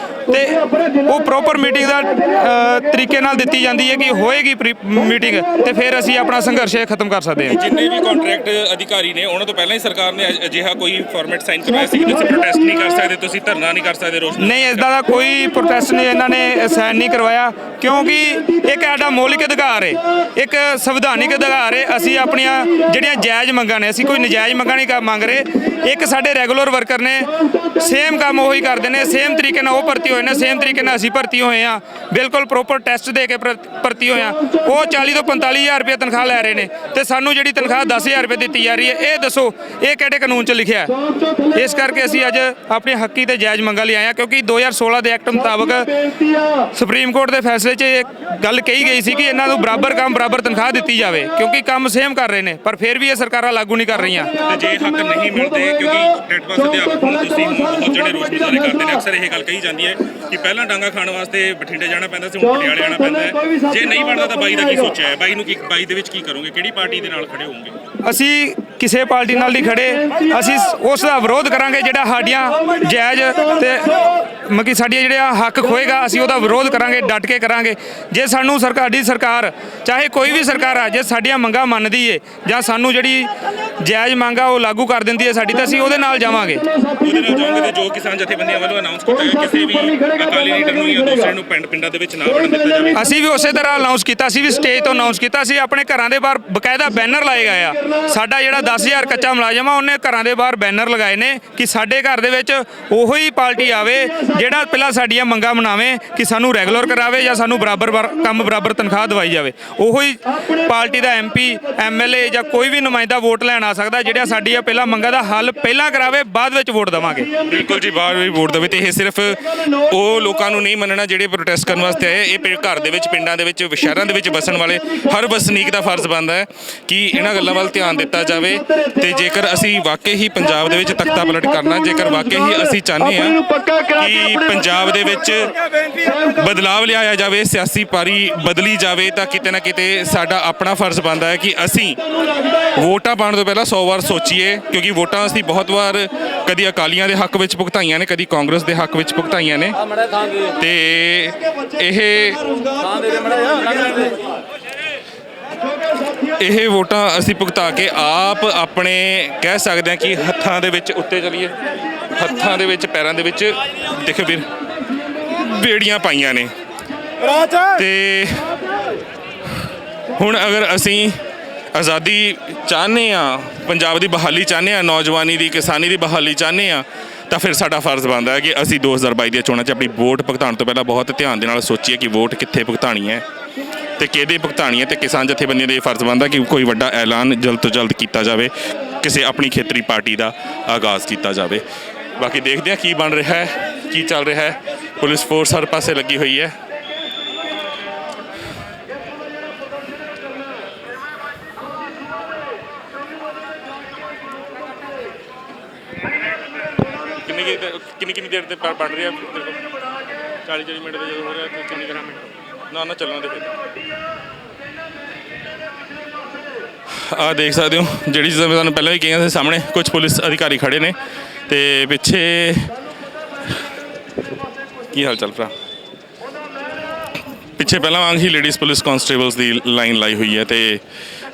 ਤੇ ਉਹ ਪ੍ਰੋਪਰ ਮੀਟਿੰਗ ਦਾ ਤਰੀਕੇ ਨਾਲ ਦਿੱਤੀ ਜਾਂਦੀ ਹੈ ਕਿ ਹੋਏਗੀ ਮੀਟਿੰਗ, ਤੇ ਫਿਰ ਅਸੀਂ ਆਪਣਾ ਸੰਘਰਸ਼ ਖਤਮ ਕਰ ਸਕਦੇ ਹਾਂ। ਜਿੰਨੇ ਵੀ ਕੰਟਰੈਕਟ ਅਧਿਕਾਰੀ ਨੇ ਉਹਨਾਂ ਤੋਂ ਪਹਿਲਾਂ ਹੀ ਸਰਕਾਰ ਨੇ ਅਜਿਹਾ ਕੋਈ ਫਾਰਮੈਟ ਸਾਈਨ ਕਰਵਾਇਆ ਸੀ ਕਿ ਤੁਸੀਂ ਪ੍ਰੋਟੈਸਟ ਨਹੀਂ ਕਰ ਸਕਦੇ, ਤੁਸੀਂ ਧਰਨਾ ਨਹੀਂ ਕਰ ਸਕਦੇ, ਰੋਸ ਨਹੀਂ, ਇਦਾਂ ਦਾ ਕੋਈ ਪ੍ਰੋਟੈਸਟ ਨਹੀਂ ਇਹਨਾਂ ਨੇ ਸਾਈਨ ਨਹੀਂ ਕਰਵਾਇਆ, ਕਿਉਂਕਿ ਇੱਕ ਸਾਡਾ ਮੌਲਿਕ ਅਧਿਕਾਰ ਹੈ, ਇੱਕ ਸੰਵਿਧਾਨਿਕ ਅਧਿਕਾਰ ਹੈ। ਅਸੀਂ ਆਪਣੀਆਂ ਜਿਹੜੀਆਂ ਜਾਇਜ਼ ਮੰਗਾਂ ਨੇ, ਅਸੀਂ ਕੋਈ ਨਜਾਇਜ਼ ਮੰਗਾਂ ਨਹੀਂ ਮੰਗ ਰਹੇ। ਇੱਕ ਸਾਡੇ ਰੈਗੂਲਰ ਵਰਕਰ ਨੇ, ਸੇਮ ਕੰਮ ਉਹੀ ਕਰਦੇ ਨੇ, ਸੇਮ ਤਰੀਕੇ ਨਾਲ ਉਹ ਭਰਤੀ ਹੋਏ ਨੇ, ਸੇਮ ਤਰੀਕੇ ਨਾਲ ਅਸੀਂ ਭਰਤੀ ਹੋਏ ਹਾਂ, ਬਿਲਕੁਲ ਪ੍ਰੋਪਰ ਟੈਸਟ ਦੇ ਕੇ ਭਰਤੀ ਹੋਏ ਹਾਂ। ਉਹ 40 ਤੋਂ 45,000 ਰੁਪਏ ਤਨਖਾਹ ਲੈ ਰਹੇ ਨੇ, ਤੇ ਸਾਨੂੰ ਜਿਹੜੀ ਤਨਖਾਹ 10,000 ਰੁਪਏ ਦਿੱਤੀ ਜਾ ਰਹੀ ਹੈ, ਇਹ ਦੱਸੋ ਇਹ ਕਿਹੜੇ ਕਾਨੂੰਨ 'ਚ ਲਿਖਿਆ ਹੈ? ਇਸ ਕਰਕੇ ਅਸੀਂ ਅੱਜ ਆਪਣੀ ਹੱਕੀ ਤੇ ਜਾਇਜ਼ ਮੰਗਾਂ ਲਈ ਆਏ ਹਾਂ, ਕਿਉਂਕਿ 2016 ਦੇ ਐਕਟ ਮੁਤਾਬਕ ਸੁਪਰੀਮ ਕੋਰਟ ਦੇ ਫੈਸਲੇ 'ਚ ਇਹ ਗੱਲ ਕਹੀ ਗਈ ਸੀ ਕਿ ਇਹਨਾਂ ਨੂੰ ਬਰਾਬਰ ਕੰਮ ਬਰਾਬਰ ਤਨਖਾਹ ਦਿੱਤੀ ਜਾਵੇ, ਕਿਉਂਕਿ ਕੰਮ ਸੇਮ ਕਰ ਰਹੇ ਨੇ, ਪਰ ਫਿਰ ਵੀ ਇਹ ਸਰਕਾਰਾਂ ਲਾਗੂ ਨਹੀਂ ਕਰ ਰਹੀਆਂ। ਤੇ ਜੇ ਹੱਕ ਨਹੀਂ ਮਿਲਦੇ, ਕਿਉਂਕਿ ਡੈਡ ਪਾਸ ਅਧਿਆਪਕ ਨੂੰ ਤੁਸੀਂ ਬਹੁਤ ਜਿਹੜੇ ਰੋਸ ਮੁਜ਼ਾਹਰੇ ਕਰਦੇ ਨੇ, ਅਕਸਰ ਇਹ ਗੱਲ ਕਹੀ ਜਾਂਦੀ ਹੈ ਕਿ ਪਹਿਲਾਂ ਡਾਂਗਾ ਖਾਣ ਵਾਸਤੇ ਬਠਿੰਡੇ ਜਾਣਾ ਪੈਂਦਾ ਸੀ, ਹੁਣ ਪਟਿਆਲੇ ਆਉਣਾ ਪੈਂਦਾ ਹੈ। ਜੇ ਨਹੀਂ ਬਣਦਾ ਤਾਂ ਬਾਈ ਦਾ ਕੀ ਸੋਚਿਆ ਹੈ? ਬਾਈ ਨੂੰ ਕੀ, ਬਾਈ ਦੇ ਵਿੱਚ ਕੀ ਕਰੋਗੇ? ਕਿਹੜੀ ਪਾਰਟੀ ਦੇ ਨਾਲ ਖੜੇ ਹੋਵੋਗੇ? ਅਸੀਂ ਕਿਸੇ ਪਾਰਟੀ ਨਾਲ ਨਹੀਂ ਖੜੇ, ਅਸੀਂ ਉਸ ਦਾ ਵਿਰੋਧ ਕਰਾਂਗੇ ਜਿਹੜਾ ਸਾਡੀਆਂ ਜਾਇਜ਼ ਤੇ ਮਤਲਬ ਕਿ ਸਾਡੀਆਂ ਜਿਹੜੀਆਂ ਹੱਕ ਖੋਏਗਾ, ਅਸੀਂ ਉਹਦਾ ਵਿਰੋਧ ਕਰਾਂਗੇ, ਡਟ ਕੇ ਕਰਾਂਗੇ। ਜੇ ਸਾਨੂੰ ਸਰਕਾਰ ਚਾਹੇ ਕੋਈ ਵੀ ਸਰਕਾਰ ਆ, ਜੇ ਸਾਡੀਆਂ ਮੰਗਾਂ ਮੰਨਦੀ ਏ ਜਾਂ ਸਾਨੂੰ ਜਿਹੜੀ ਜਾਇਜ਼ ਮੰਗ ਆ ਉਹ ਲਾਗੂ ਕਰ ਦਿੰਦੀ ਹੈ ਸਾਡੀ, ਤਾਂ ਅਸੀਂ ਉਹਦੇ ਨਾਲ ਜਾਵਾਂਗੇ। ਉਹਦੇ ਨਾਲ ਜਾਓਗੇ ਤੇ ਜੋ ਕਿਸਾਨ ਜਥੇਬੰਦੀਆਂ ਵੱਲੋਂ ਅਨਾਉਂਸ ਕੀਤਾ ਗਿਆ ਕਿਸੇ ਵੀ ਅਕਾਲੀ ਲੀਡਰ ਨੂੰ ਜਾਂ ਦੂਸਰੇ ਨੂੰ ਪਿੰਡਾਂ ਦੇ ਵਿੱਚ ਨਾ ਵੜਨ ਦਿੱਤਾ ਜਾਵੇ, ਅਸੀਂ ਵੀ ਉਸੇ ਤਰ੍ਹਾਂ ਅਨਾਉਂਸ ਕੀਤਾ, ਅਸੀਂ ਵੀ ਸਟੇਜ ਤੋਂ ਅਨਾਉਂਸ ਕੀਤਾ ਸੀ, ਆਪਣੇ ਘਰਾਂ ਦੇ ਬਾਹਰ ਬਕਾਇਦਾ ਬੈਨਰ ਲਾਏ ਗਏ ਆ। ਸਾਡਾ ਜਿਹੜਾ 10,000 ਕੱਚਾ ਮੁਲਾਜ਼ਮ ਆ, ਉਹਨੇ ਘਰਾਂ ਦੇ ਬਾਹਰ ਬੈਨਰ ਲਗਾਏ ਨੇ ਕਿ ਸਾਡੇ ਘਰ ਦੇ ਵਿੱਚ ਉਹੋ ਹੀ ਪਾਰਟੀ ਆਵੇ ਜਿਹੜਾ ਪਹਿਲਾਂ ਸਾਡੀਆਂ ਮੰਗਾਂ ਮਨਾਵੇ ਕਿ ਸਾਨੂੰ ਰੈਗੂਲਰ ਕਰਾਵੇ ਜਾਂ ਸਾਨੂੰ ਬਰਾਬਰ ਤਨਖਾਹ ਦਵਾਈ ਜਾਵੇ। ਉਹੋ ਹੀ ਪਾਰਟੀ ਦਾ MP MLA ਜਾਂ ਕੋਈ ਵੀ ਨੁਮਾਇੰਦਾ ਵੋਟ ਲੈਣ ਆ ਸਕਦਾ ਜਿਹੜਾ ਸਾਡੀਆਂ ਪਹਿਲਾਂ ਮੰਗਾਂ ਦਾ ਹੱਲ ਪਹਿਲਾਂ ਕਰਾਵੇ, ਬਾਅਦ ਵਿੱਚ ਵੋਟ ਦੇਵਾਂਗੇ। ਬਿਲਕੁਲ ਜੀ, ਬਾਹਰ ਵੀ ਵੋਟ ਦੇਵੇ। ਤੇ ਇਹ ਸਿਰਫ ਉਹ ਲੋਕਾਂ ਨੂੰ ਨਹੀਂ ਮੰਨਣਾ ਜਿਹੜੇ ਪ੍ਰੋਟੈਸਟ ਕਰਨ ਵਾਸਤੇ ਆਏ, ਇਹ ਘਰ ਦੇ ਵਿੱਚ, ਪਿੰਡਾਂ ਦੇ ਵਿੱਚ, ਸ਼ਹਿਰਾਂ ਦੇ ਵਿੱਚ ਵਸਣ ਵਾਲੇ ਹਰ ਵਸਨੀਕ ਦਾ ਫਰਜ਼ ਬਣਦਾ ਹੈ ਕਿ ਇਹਨਾਂ ਗੱਲਾਂ ਵੱਲ ਧਿਆਨ ਦਿੱਤਾ ਜਾਵੇ। ਤੇ ਜੇਕਰ ਅਸੀਂ ਵਾਕਈ ਹੀ ਪੰਜਾਬ ਦੇ ਵਿੱਚ ਤਖਤਾ ਪਲਟ ਕਰਨਾ, ਜੇਕਰ ਵਾਕਈ ਹੀ ਅਸੀਂ ਚਾਹੁੰਦੇ ਹਾਂ ਕਿ ਪੰਜਾਬ ਦੇ ਵਿੱਚ ਬਦਲਾਵ ਲਿਆਇਆ ਜਾਵੇ, ਸਿਆਸੀ ਪਾਰੀ ਬਦਲੀ ਜਾਵੇ, ਤਾਂ ਕਿਤੇ ਨਾ ਕਿਤੇ ਸਾਡਾ ਆਪਣਾ ਫਰਜ਼ ਬਣਦਾ ਹੈ ਕਿ ਅਸੀਂ ਵੋਟਾਂ ਪਾਉਣ ਤੋਂ ਪਹਿਲਾਂ 100 ਵਾਰ ਸੋਚੀਏ, ਕਿਉਂਕਿ ਵੋਟਾਂ ਅਸੀਂ ਬਹੁਤ ਵਾਰ ਕਦੀ ਅਕਾਲੀਆਂ ਦੇ ਹੱਕ ਵਿੱਚ ਭੁਗਤਾਈਆਂ ਨੇ, ਕਦੀ ਕਾਂਗਰਸ ਦੇ ਹੱਕ ਵਿੱਚ ਭੁਗਤਾਈਆਂ ਨੇ, ਤੇ ਇਹ ਵੋਟਾਂ ਅਸੀਂ ਭੁਗਤਾ ਕੇ ਆਪ ਆਪਣੇ ਕਹਿ ਸਕਦੇ ਹਾਂ ਕਿ ਹੱਥਾਂ ਦੇ ਵਿੱਚ ਉੱਤੇ ਚਲੀਏ, ਹੱਥਾਂ ਦੇ ਵਿੱਚ, ਪੈਰਾਂ ਦੇ ਵਿੱਚ ਦੇਖੋ ਵੀਰ ਬੇੜੀਆਂ ਪਾਈਆਂ ਨੇ। ਤੇ ਹੁਣ ਅਗਰ ਅਸੀਂ ਆਜ਼ਾਦੀ ਚਾਹੁੰਦੇ ਹਾਂ, ਪੰਜਾਬ ਦੀ ਬਹਾਲੀ ਚਾਹੁੰਦੇ ਹਾਂ, ਨੌਜਵਾਨੀ ਦੀ, ਕਿਸਾਨੀ ਦੀ ਬਹਾਲੀ ਚਾਹੁੰਦੇ ਹਾਂ, ਤਾਂ ਫਿਰ ਸਾਡਾ ਫਰਜ਼ ਬਣਦਾ ਹੈ ਕਿ ਅਸੀਂ 2022 ਦੀਆਂ ਚੋਣਾਂ 'ਚ ਆਪਣੀ ਵੋਟ ਭੁਗਤਾਉਣ ਤੋਂ ਪਹਿਲਾਂ ਬਹੁਤ ਧਿਆਨ ਦੇ ਨਾਲ ਸੋਚੀਏ ਕਿ ਵੋਟ ਕਿੱਥੇ ਭੁਗਤਾਉਣੀ ਹੈ ਤੇ ਕਿਹਦੇ ਭੁਗਤਾਉਣੀ ਹੈ। ਤੇ ਕਿਸਾਨ ਜਥੇਬੰਦੀਆਂ ਦਾ ਇਹ ਫਰਜ਼ ਬਣਦਾ ਕਿ ਕੋਈ ਵੱਡਾ ਐਲਾਨ ਜਲਦ ਤੋਂ ਜਲਦ ਕੀਤਾ ਜਾਵੇ, ਕਿਸੇ ਆਪਣੀ ਖੇਤਰੀ ਪਾਰਟੀ ਦਾ ਆਗਾਜ਼ ਕੀਤਾ ਜਾਵੇ। ਬਾਕੀ ਦੇਖਦੇ ਹਾਂ ਕੀ ਬਣ ਰਿਹਾ ਹੈ, ਕੀ ਚੱਲ ਰਿਹਾ ਹੈ। ਪੁਲਿਸ ਫੋਰਸ ਹਰ ਪਾਸੇ ਲੱਗੀ ਹੋਈ ਹੈ। ਕਿੰਨੀ ਦੇਰ ਤੇ ਬਣ ਰਿਹਾ? 40 ਮਿੰਟ ਦੇ ਜਦੋਂ ਹੋ ਰਿਹਾ, ਕਿੰਨੀ ਗ੍ਰਾਮ ਮਿੰਟ ਨਾ ਚੱਲਣਾ ਦੇ। ਆਹ ਦੇਖ ਸਕਦੇ ਹੋ, ਜਿਹੜੀ ਚੀਜ਼ਾਂ ਮੈਂ ਤੁਹਾਨੂੰ ਪਹਿਲਾਂ ਵੀ ਕਹੀਆਂ ਸੀ, ਸਾਹਮਣੇ ਕੁਝ ਪੁਲਿਸ ਅਧਿਕਾਰੀ ਖੜੇ ਨੇ ਤੇ ਪਿੱਛੇ ਕੀ ਹਾਲ ਚਾਲ ਭਰਾ, ਪਿੱਛੇ ਪਹਿਲਾਂ ਵਾਂਗ ਹੀ ਲੇਡੀਜ਼ ਪੁਲਿਸ ਕਾਂਸਟੇਬਲਸ ਦੀ ਲਾਈਨ ਲਾਈ ਹੋਈ ਹੈ। ਤੇ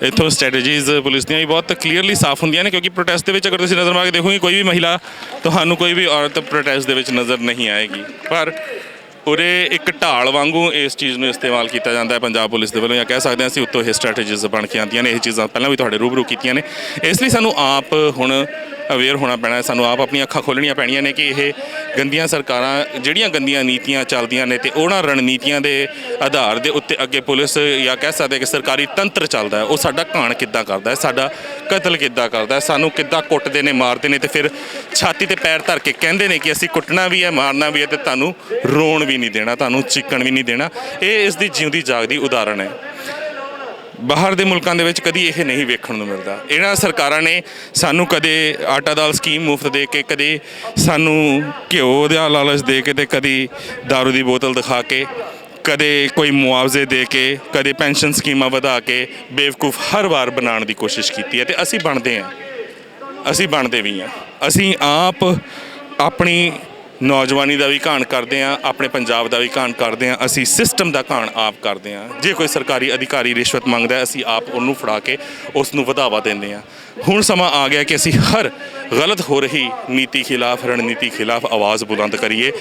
ਇੱਥੋਂ ਸਟ੍ਰੈਟੇਜੀਜ਼ ਪੁਲਿਸ ਦੀਆਂ ਵੀ ਬਹੁਤ ਕਲੀਅਰਲੀ ਸਾਫ਼ ਹੁੰਦੀਆਂ ਨੇ, ਕਿਉਂਕਿ ਪ੍ਰੋਟੈਸਟ ਦੇ ਵਿੱਚ ਅਗਰ ਤੁਸੀਂ ਨਜ਼ਰ ਮਾਰ ਕੇ ਦੇਖੋਗੇ, ਕੋਈ ਵੀ ਮਹਿਲਾ, ਤੁਹਾਨੂੰ ਕੋਈ ਵੀ ਔਰਤ ਪ੍ਰੋਟੈਸਟ ਦੇ ਵਿੱਚ ਨਜ਼ਰ ਨਹੀਂ ਆਏਗੀ। ਪਰ ਉਰੇ ਇੱਕ ਢਾਲ ਵਾਂਗੂ ਇਸ ਚੀਜ਼ ਨੂੰ ਇਸਤੇਮਾਲ ਕੀਤਾ ਜਾਂਦਾ ਹੈ ਪੰਜਾਬ ਪੁਲਿਸ ਦੇ ਵੱਲੋਂ, ਜਾਂ ਕਹਿ ਸਕਦੇ ਹਾਂ ਅਸੀਂ ਉੱਤੋਂ ਇਹ ਸਟ੍ਰੈਟੇਜੀਜ਼ ਬਣ ਕੇ ਆਉਂਦੀਆਂ ਨੇ। ਇਹ ਚੀਜ਼ਾਂ ਪਹਿਲਾਂ ਵੀ ਤੁਹਾਡੇ ਰੂਬਰੂ ਕੀਤੀਆਂ ਨੇ, ਇਸ ਲਈ ਸਾਨੂੰ ਆਪ ਹੁਣ ਅਵੇਅਰ ਹੋਣਾ ਪੈਣਾ, ਸਾਨੂੰ ਆਪ ਆਪਣੀਆਂ ਅੱਖਾਂ ਖੋਲ੍ਹਣੀਆਂ ਪੈਣੀਆਂ ਨੇ ਕਿ ਇਹ ਗੰਦੀਆਂ ਸਰਕਾਰਾਂ ਜਿਹੜੀਆਂ ਗੰਦੀਆਂ ਨੀਤੀਆਂ ਚੱਲਦੀਆਂ ਨੇ ਤੇ ਉਹਨਾਂ ਰਣਨੀਤੀਆਂ ਦੇ ਆਧਾਰ ਦੇ ਉੱਤੇ ਅੱਗੇ ਪੁਲਿਸ ਜਾਂ ਕਹਿ ਸਕਦੇ ਕਿ ਸਰਕਾਰੀ ਤੰਤਰ ਚੱਲਦਾ ਹੈ, ਉਹ ਸਾਡਾ ਘਾਣ ਕਿੱਦਾਂ ਕਰਦਾ ਹੈ, ਸਾਡਾ ਕਤਲ ਕਿੱਦਾਂ ਕਰਦਾ ਹੈ, ਸਾਨੂੰ ਕਿੱਦਾਂ ਕੁੱਟਦੇ ਨੇ, ਮਾਰਦੇ ਨੇ ਤੇ ਫਿਰ ਛਾਤੀ ਤੇ ਪੈਰ ਧਰ ਕੇ ਕਹਿੰਦੇ ਨੇ ਕਿ ਅਸੀਂ ਕੁੱਟਣਾ ਵੀ ਹੈ, ਮਾਰਨਾ ਵੀ ਹੈ ਤੇ ਤੁਹਾਨੂੰ ਰੋਣ ਵੀ ਨਹੀਂ ਦੇਣਾ, ਤੁਹਾਨੂੰ ਚੀਕਣ ਵੀ ਨਹੀਂ ਦੇਣਾ। ਇਹ ਇਸ ਦੀ ਜਿਉਂਦੀ ਜਾਗਦੀ ਉਦਾਹਰਣ ਹੈ। ਬਾਹਰ ਦੇ ਮੁਲਕਾਂ ਦੇ ਵਿੱਚ ਕਦੀ ਇਹ ਨਹੀਂ ਵੇਖਣ ਨੂੰ ਮਿਲਦਾ। ਇਹਨਾਂ ਸਰਕਾਰਾਂ ਨੇ ਸਾਨੂੰ ਕਦੇ ਆਟਾ ਦਾਲ ਸਕੀਮ ਮੁਫਤ ਦੇ ਕੇ, ਕਦੇ ਸਾਨੂੰ ਘਿਓ ਦਾ ਲਾਲਚ ਦੇ ਕੇ ਤੇ ਕਦੀ ਦਾਰੂ ਦੀ ਬੋਤਲ ਦਿਖਾ ਕੇ, ਕਦੇ ਕੋਈ ਮੁਆਵਜ਼ੇ ਦੇ ਕੇ, ਕਦੇ ਪੈਨਸ਼ਨ ਸਕੀਮਾਂ ਵਧਾ ਕੇ ਬੇਵਕੂਫ ਹਰ ਵਾਰ ਬਣਾਉਣ ਦੀ ਕੋਸ਼ਿਸ਼ ਕੀਤੀ ਹੈ ਤੇ ਅਸੀਂ ਬਣਦੇ ਹਾਂ, ਅਸੀਂ ਬਣਦੇ ਵੀ ਹਾਂ। ਅਸੀਂ ਆਪ ਆਪਣੀ ਨੌਜਵਾਨੀ ਦਾ ਵੀ ਘਾਣ ਕਰਦੇ ਹਾਂ, ਆਪਣੇ ਪੰਜਾਬ ਦਾ ਵੀ ਘਾਣ ਕਰਦੇ ਹਾਂ, ਅਸੀਂ ਸਿਸਟਮ ਦਾ ਘਾਣ ਆਪ ਕਰਦੇ ਹਾਂ। ਜੇ ਕੋਈ ਸਰਕਾਰੀ ਅਧਿਕਾਰੀ ਰਿਸ਼ਵਤ ਮੰਗਦਾ ਅਸੀਂ ਆਪ ਉਹਨੂੰ ਫੜਾ ਕੇ ਉਸ ਨੂੰ ਵਧਾਵਾ ਦਿੰਦੇ ਹਾਂ। ਹੁਣ ਸਮਾਂ ਆ ਗਿਆ ਕਿ ਅਸੀਂ ਹਰ ਗਲਤ ਹੋ ਰਹੀ ਨੀਤੀ ਖਿਲਾਫ, ਰਣਨੀਤੀ ਖਿਲਾਫ ਆਵਾਜ਼ ਬੁਲੰਦ ਕਰੀਏ,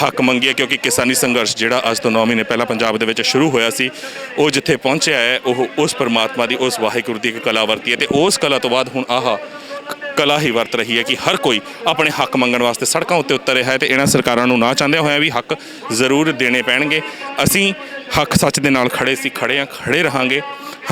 ਹੱਕ ਮੰਗੀਏ, ਕਿਉਂਕਿ ਕਿਸਾਨੀ ਸੰਘਰਸ਼ ਜਿਹੜਾ ਅੱਜ ਤੋਂ 9 ਮਹੀਨੇ ਪਹਿਲਾਂ ਪੰਜਾਬ ਦੇ ਵਿੱਚ ਸ਼ੁਰੂ ਹੋਇਆ ਸੀ, ਉਹ ਜਿੱਥੇ ਪਹੁੰਚਿਆ ਹੈ ਉਹ ਉਸ ਪਰਮਾਤਮਾ ਦੀ, ਉਸ ਵਾਹਿਗੁਰੂ ਦੀ ਇੱਕ ਕਲਾ ਵਰਤੀ ਹੈ ਤੇ ਉਸ ਕਲਾ ਤੋਂ ਬਾਅਦ ਹੁਣ ਆਹ ਕਲਾ ਹੀ ਵਰਤ ਰਹੀ ਹੈ ਕਿ ਹਰ ਕੋਈ ਆਪਣੇ ਹੱਕ ਮੰਗਣ ਵਾਸਤੇ ਸੜਕਾਂ ਉੱਤੇ ਉਤਰ ਰਿਹਾ ਹੈ ਤੇ ਇਹਨਾਂ ਸਰਕਾਰਾਂ ਨੂੰ ਨਾ ਚਾਹੁੰਦਿਆਂ ਹੋਇਆਂ ਵੀ ਹੱਕ ਜ਼ਰੂਰ ਦੇਣੇ ਪੈਣਗੇ। ਅਸੀਂ ਹੱਕ ਸੱਚ ਦੇ ਨਾਲ ਖੜੇ ਸੀ, ਖੜੇ ਹਾਂ, ਖੜੇ ਰਹਾਂਗੇ,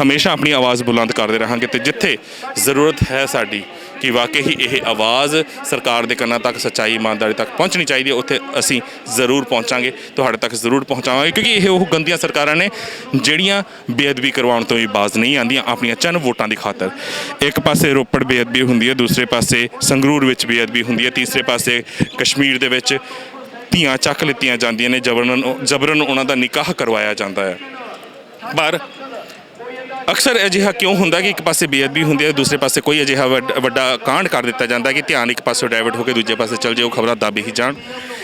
ਹਮੇਸ਼ਾ ਆਪਣੀ ਆਵਾਜ਼ ਬੁਲੰਦ ਕਰਦੇ ਰਹਾਂਗੇ ਤੇ ਜਿੱਥੇ ਜ਼ਰੂਰਤ ਹੈ ਸਾਡੀ ਕਿ ਵਾਕਈ ਹੀ ਇਹ ਆਵਾਜ਼ ਸਰਕਾਰ ਦੇ ਕੰਨਾਂ ਤੱਕ, ਸੱਚਾਈ ਇਮਾਨਦਾਰੀ ਤੱਕ ਪਹੁੰਚਣੀ ਚਾਹੀਦੀ ਹੈ, ਉੱਥੇ ਅਸੀਂ ਜ਼ਰੂਰ ਪਹੁੰਚਾਂਗੇ, ਤੁਹਾਡੇ ਤੱਕ ਜ਼ਰੂਰ ਪਹੁੰਚਾਵਾਂਗੇ, ਕਿਉਂਕਿ ਇਹ ਉਹ ਗੰਦੀਆਂ ਸਰਕਾਰਾਂ ਨੇ ਜਿਹੜੀਆਂ ਬੇਅਦਬੀ ਕਰਵਾਉਣ ਤੋਂ ਵੀ ਬਾਜ਼ ਨਹੀਂ ਆਉਂਦੀਆਂ ਆਪਣੀਆਂ ਚੰਦ ਵੋਟਾਂ ਦੀ ਖਾਤਰ। ਇੱਕ ਪਾਸੇ ਰੋਪੜ ਬੇਅਦਬੀ ਹੁੰਦੀ ਹੈ, ਦੂਸਰੇ ਪਾਸੇ ਸੰਗਰੂਰ ਵਿੱਚ ਬੇਅਦਬੀ ਹੁੰਦੀ ਹੈ, ਤੀਸਰੇ ਪਾਸੇ ਕਸ਼ਮੀਰ ਦੇ ਵਿੱਚ ਧੀਆਂ ਚੱਕ ਲਿੱਤੀਆਂ ਜਾਂਦੀਆਂ ਨੇ, ਜਬਰਨ ਉਹਨਾਂ ਦਾ ਨਿਕਾਹ ਕਰਵਾਇਆ ਜਾਂਦਾ ਹੈ। ਪਰ ਅਕਸਰ ਅਜਿਹਾ ਕਿਉਂ ਹੁੰਦਾ ਕਿ ਇੱਕ ਪਾਸੇ ਬੇਅਦਬੀ ਹੁੰਦੀ ਹੈ, ਦੂਸਰੇ ਪਾਸੇ ਕੋਈ ਅਜਿਹਾ ਵੱਡਾ ਕਾਂਡ ਕਰ ਦਿੱਤਾ ਜਾਂਦਾ ਕਿ ਧਿਆਨ ਇੱਕ ਪਾਸੇ ਡਾਇਵਰਟ ਹੋ ਕੇ ਦੂਜੇ ਪਾਸੇ ਚੱਲ ਜਾਓ, ਖਬਰਾਂ ਦੱਬ ਹੀ ਜਾਣ।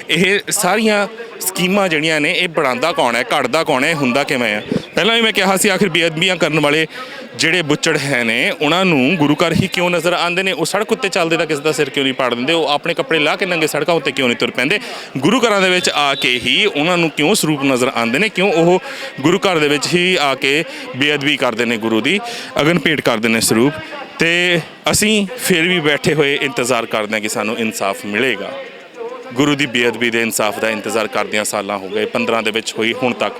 ਇਹ ਸਾਰੀਆਂ ਸਕੀਮਾਂ ਜਿਹੜੀਆਂ ਨੇ ਇਹ ਬਣਾਉਂਦਾ ਕੌਣ ਹੈ, ਘੜਦਾ ਕੌਣ ਹੈ, ਹੁੰਦਾ ਕਿਵੇਂ ਹੈ? ਪਹਿਲਾਂ ਵੀ ਮੈਂ ਕਿਹਾ ਸੀ ਆਖਿਰ ਬੇਅਦਬੀਆਂ ਕਰਨ ਵਾਲੇ ਜਿਹੜੇ ਬੁੱਚੜ ਹੈ ਨੇ ਉਹਨਾਂ ਨੂੰ ਗੁਰੂ ਘਰ ਹੀ ਕਿਉਂ ਨਜ਼ਰ ਆਉਂਦੇ ਨੇ? ਉਹ ਸੜਕ ਉੱਤੇ ਚੱਲਦੇ ਤਾਂ ਕਿਸੇ ਦਾ ਸਿਰ ਕਿਉਂ ਨਹੀਂ ਪਾੜ ਦਿੰਦੇ? ਉਹ ਆਪਣੇ ਕੱਪੜੇ ਲਾਹ ਕੇ ਨੰਗੇ ਸੜਕਾਂ ਉੱਤੇ ਕਿਉਂ ਨਹੀਂ ਤੁਰ ਪੈਂਦੇ? ਗੁਰੂ ਘਰਾਂ ਦੇ ਵਿੱਚ ਆ ਕੇ ਹੀ ਉਹਨਾਂ ਨੂੰ ਕਿਉਂ ਸਰੂਪ ਨਜ਼ਰ ਆਉਂਦੇ ਨੇ? ਕਿਉਂ ਉਹ ਗੁਰੂ ਘਰ ਦੇ ਵਿੱਚ ਹੀ ਆ ਕੇ ਬੇਅਦਬੀ ਕਰਦੇ ਨੇ, ਗੁਰੂ ਦੀ ਅਗਨ ਭੇਟ ਕਰਦੇ ਨੇ ਸਰੂਪ? ਤੇ ਅਸੀਂ ਫਿਰ ਵੀ ਬੈਠੇ ਹੋਏ ਇੰਤਜ਼ਾਰ ਕਰਦੇ ਹਾਂ ਕਿ ਸਾਨੂੰ ਇਨਸਾਫ ਮਿਲੇਗਾ। ਗੁਰੂ ਦੀ ਬੇਅਦਬੀ ਦੇ ਇਨਸਾਫ ਦਾ ਇੰਤਜ਼ਾਰ ਕਰਦਿਆਂ ਸਾਲਾਂ ਹੋ ਗਏ, 15 ਦੇ ਵਿੱਚ ਹੋਈ ਹੁਣ ਤੱਕ।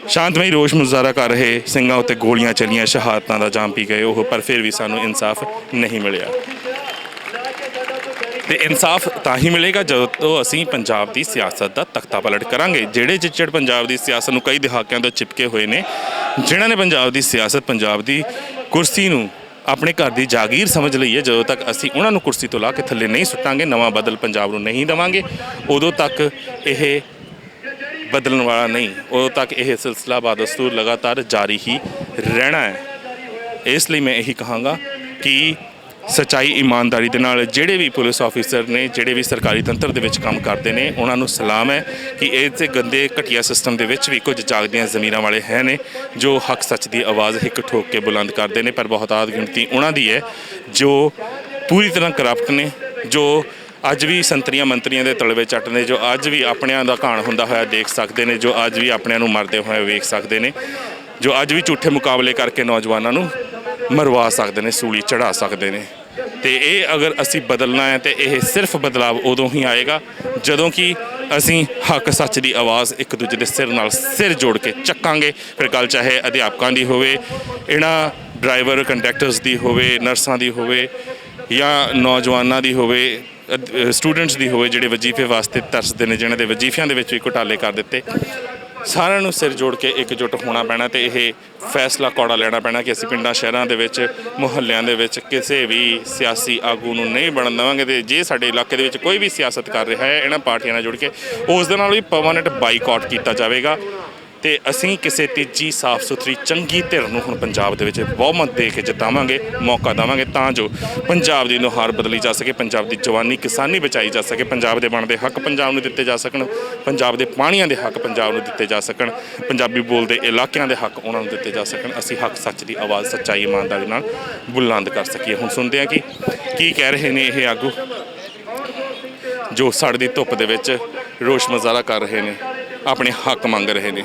ਸ਼ਾਂਤਮਈ ਰੋਸ ਮੁਜ਼ਾਹਰਾ ਕਰ ਰਹੇ ਸਿੰਘਾਂ ਉੱਤੇ ਗੋਲੀਆਂ ਚੱਲੀਆਂ, ਸ਼ਹਾਦਤਾਂ ਦਾ ਜਾਮ ਪੀ ਗਏ ਉਹ, ਪਰ ਫਿਰ ਵੀ ਸਾਨੂੰ ਇਨਸਾਫ ਨਹੀਂ ਮਿਲਿਆ। ਤੇ ਇਨਸਾਫ ਤਾਂ ਹੀ ਮਿਲੇਗਾ ਜਦੋਂ ਅਸੀਂ ਪੰਜਾਬ ਦੀ ਸਿਆਸਤ ਦਾ ਤਖਤਾ ਪਲਟ ਕਰਾਂਗੇ। ਜਿਹੜੇ ਚਿੱਚੜ ਪੰਜਾਬ ਦੀ ਸਿਆਸਤ ਨੂੰ ਕਈ ਦਹਾਕਿਆਂ ਤੋਂ ਚਿਪਕੇ ਹੋਏ ਨੇ, ਜਿਨ੍ਹਾਂ ਨੇ ਪੰਜਾਬ ਦੀ ਸਿਆਸਤ, ਪੰਜਾਬ ਦੀ ਕੁਰਸੀ ਨੂੰ ਆਪਣੇ ਘਰ ਦੀ ਜਾਗੀਰ ਸਮਝ ਲਈ ਹੈ, ਜਦੋਂ ਤੱਕ ਅਸੀਂ ਉਹਨਾਂ ਨੂੰ ਕੁਰਸੀ ਤੋਂ ਲਾ ਕੇ ਥੱਲੇ ਨਹੀਂ ਸੁੱਟਾਂਗੇ, ਨਵਾਂ ਬਦਲ ਪੰਜਾਬ ਨੂੰ ਨਹੀਂ ਦੇਵਾਂਗੇ, ਉਦੋਂ ਤੱਕ ਇਹ ਬਦਲਣ ਵਾਲਾ ਨਹੀਂ, ਉਦੋਂ ਤੱਕ ਇਹ ਸਿਲਸਿਲਾ ਬਾਦਸਤੂਰ ਲਗਾਤਾਰ ਜਾਰੀ ਹੀ ਰਹਿਣਾ ਹੈ। ਇਸ ਲਈ ਮੈਂ ਇਹੀ ਕਹਾਂਗਾ ਕਿ ਸੱਚਾਈ ਇਮਾਨਦਾਰੀ ਦੇ ਨਾਲ ਜਿਹੜੇ ਵੀ ਪੁਲਿਸ ਆਫੀਸਰ ਨੇ, ਜਿਹੜੇ ਵੀ ਸਰਕਾਰੀ ਤੰਤਰ ਦੇ ਵਿੱਚ ਕੰਮ ਕਰਦੇ ਨੇ, ਉਹਨਾਂ ਨੂੰ ਸਲਾਮ ਹੈ ਕਿ ਇਸ ਗੰਦੇ ਘਟੀਆ ਸਿਸਟਮ ਦੇ ਵਿੱਚ ਵੀ ਕੁਝ ਜਾਗਦੀਆਂ ਜ਼ਮੀਰਾਂ ਵਾਲੇ ਹੈ ਨੇ ਜੋ ਹੱਕ ਸੱਚ ਦੀ ਆਵਾਜ਼ ਹਿੱਕ ਠੋਕ ਕੇ ਬੁਲੰਦ ਕਰਦੇ ਨੇ, ਪਰ ਬਹੁਤਾਤ ਗਿਣਤੀ ਉਹਨਾਂ ਦੀ ਹੈ ਜੋ ਪੂਰੀ ਤਰ੍ਹਾਂ ਕਰਪਟ ਨੇ, ਜੋ ਅੱਜ ਵੀ ਸੰਤਰੀਆਂ ਮੰਤਰੀਆਂ ਦੇ ਤਲਵੇ ਚੱਟ ਨੇ, ਜੋ ਅੱਜ ਵੀ ਆਪਣਿਆਂ ਦਾ ਘਾਣ ਹੁੰਦਾ ਹੋਇਆ ਦੇਖ ਸਕਦੇ ਨੇ, ਜੋ ਅੱਜ ਵੀ ਆਪਣਿਆਂ ਨੂੰ ਮਰਦੇ ਹੋਏ ਵੇਖ ਸਕਦੇ ਨੇ, ਜੋ ਅੱਜ ਵੀ ਝੂਠੇ ਮੁਕਾਬਲੇ ਕਰਕੇ ਨੌਜਵਾਨਾਂ ਨੂੰ ਮਰਵਾ ਸਕਦੇ ਨੇ, ਸੂਲੀ ਚੜਾ ਸਕਦੇ ਨੇ। ਤੇ ਇਹ ਅਗਰ ਅਸੀਂ ਬਦਲਣਾ ਹੈ ਤੇ ਇਹ ਸਿਰਫ ਬਦਲਾਵ ਉਦੋਂ ਹੀ ਆਏਗਾ ਜਦੋਂ ਕਿ ਅਸੀਂ ਹੱਕ ਸੱਚ ਦੀ ਆਵਾਜ਼ ਇੱਕ ਦੂਜੇ ਦੇ ਸਿਰ ਨਾਲ ਸਿਰ ਜੋੜ ਕੇ ਚੱਕਾਂਗੇ। ਫਿਰ ਗੱਲ ਚਾਹੇ ਅਧਿਆਪਕਾਂ ਦੀ ਹੋਵੇ, ਇਹਨਾਂ ਡਰਾਈਵਰ ਕੰਡਕਟਰਸ ਦੀ ਹੋਵੇ, ਨਰਸਾਂ ਦੀ ਹੋਵੇ, ਜਾਂ ਨੌਜਵਾਨਾਂ ਦੀ ਹੋਵੇ, ਸਟੂਡੈਂਟਸ ਦੀ ਹੋਵੇ ਜਿਹੜੇ ਵਜ਼ੀਫੇ ਵਾਸਤੇ ਤਰਸਦੇ ਨੇ, ਜਿਹਨਾਂ ਦੇ ਵਜ਼ੀਫਿਆਂ ਦੇ ਵਿੱਚ ਵੀ ਘੁਟਾਲੇ ਕਰ ਦਿੱਤੇ। ਸਾਰਿਆਂ ਨੂੰ ਸਿਰ ਜੋੜ ਕੇ ਇਕਜੁੱਟ ਹੋਣਾ ਪੈਣਾ ਤੇ ਇਹ ਫੈਸਲਾ ਕੌੜਾ ਲੈਣਾ ਪੈਣਾ ਕਿ ਅਸੀਂ ਪਿੰਡਾਂ ਸ਼ਹਿਰਾਂ ਦੇ ਵਿੱਚ, ਮੁਹੱਲਿਆਂ ਦੇ ਵਿੱਚ ਕਿਸੇ ਵੀ ਸਿਆਸੀ ਆਗੂ ਨੂੰ ਨਹੀਂ ਬਣਨ ਦੇਵਾਂਗੇ। ਤੇ ਜੇ ਸਾਡੇ ਇਲਾਕੇ ਦੇ ਵਿੱਚ ਕੋਈ ਵੀ ਸਿਆਸਤ ਕਰ ਰਿਹਾ ਹੈ ਇਹਨਾਂ ਪਾਰਟੀਆਂ ਨਾਲ ਜੁੜ ਕੇ, ਉਸ ਦੇ ਨਾਲ ਵੀ ਪਰਮਾਨੈਂਟ ਬਾਈਕਾਟ ਕੀਤਾ ਜਾਵੇਗਾ। ਤੇ ਅਸੀਂ ਕਿਸੇ ਤੀਜੀ ਸਾਫ਼ ਸੁਥਰੀ ਚੰਗੀ ਧਿਰ ਨੂੰ ਹੁਣ ਪੰਜਾਬ ਦੇ ਵਿੱਚ ਬਹੁਮਤ ਦੇ ਕੇ ਜਿਤਾਵਾਂਗੇ, ਮੌਕਾ ਦੇਵਾਂਗੇ ਤਾਂ ਜੋ ਪੰਜਾਬ ਦੀ ਨੁਹਾਰ ਬਦਲੀ ਜਾ ਸਕੇ, ਪੰਜਾਬ ਦੀ ਜਵਾਨੀ ਕਿਸਾਨੀ ਬਚਾਈ ਜਾ ਸਕੇ, ਪੰਜਾਬ ਦੇ ਬਣਦੇ ਹੱਕ ਪੰਜਾਬ ਨੂੰ ਦਿੱਤੇ ਜਾ ਸਕਣ, ਪੰਜਾਬ ਦੇ ਪਾਣੀਆਂ ਦੇ ਹੱਕ ਪੰਜਾਬ ਨੂੰ ਦਿੱਤੇ ਜਾ ਸਕਣ, ਪੰਜਾਬੀ ਬੋਲਦੇ ਇਲਾਕਿਆਂ ਦੇ ਹੱਕ ਉਹਨਾਂ ਨੂੰ ਦਿੱਤੇ ਜਾ ਸਕਣ। ਅਸੀਂ ਹੱਕ ਸੱਚ ਦੀ ਆਵਾਜ਼ ਸੱਚਾਈ ਇਮਾਨਦਾਰੀ ਨਾਲ ਬੁਲੰਦ ਕਰ ਸਕੀਏ। ਹੁਣ ਸੁਣਦੇ ਹਾਂ ਕਿ ਕੀ ਕਹਿ ਰਹੇ ਨੇ ਇਹ ਆਗੂ ਜੋ ਸੜਦੀ ਧੁੱਪ ਦੇ ਵਿੱਚ ਰੋਸ ਮੁਜ਼ਾਹਰਾ ਕਰ ਰਹੇ ਨੇ, ਆਪਣੇ ਹੱਕ ਮੰਗ ਰਹੇ ਨੇ।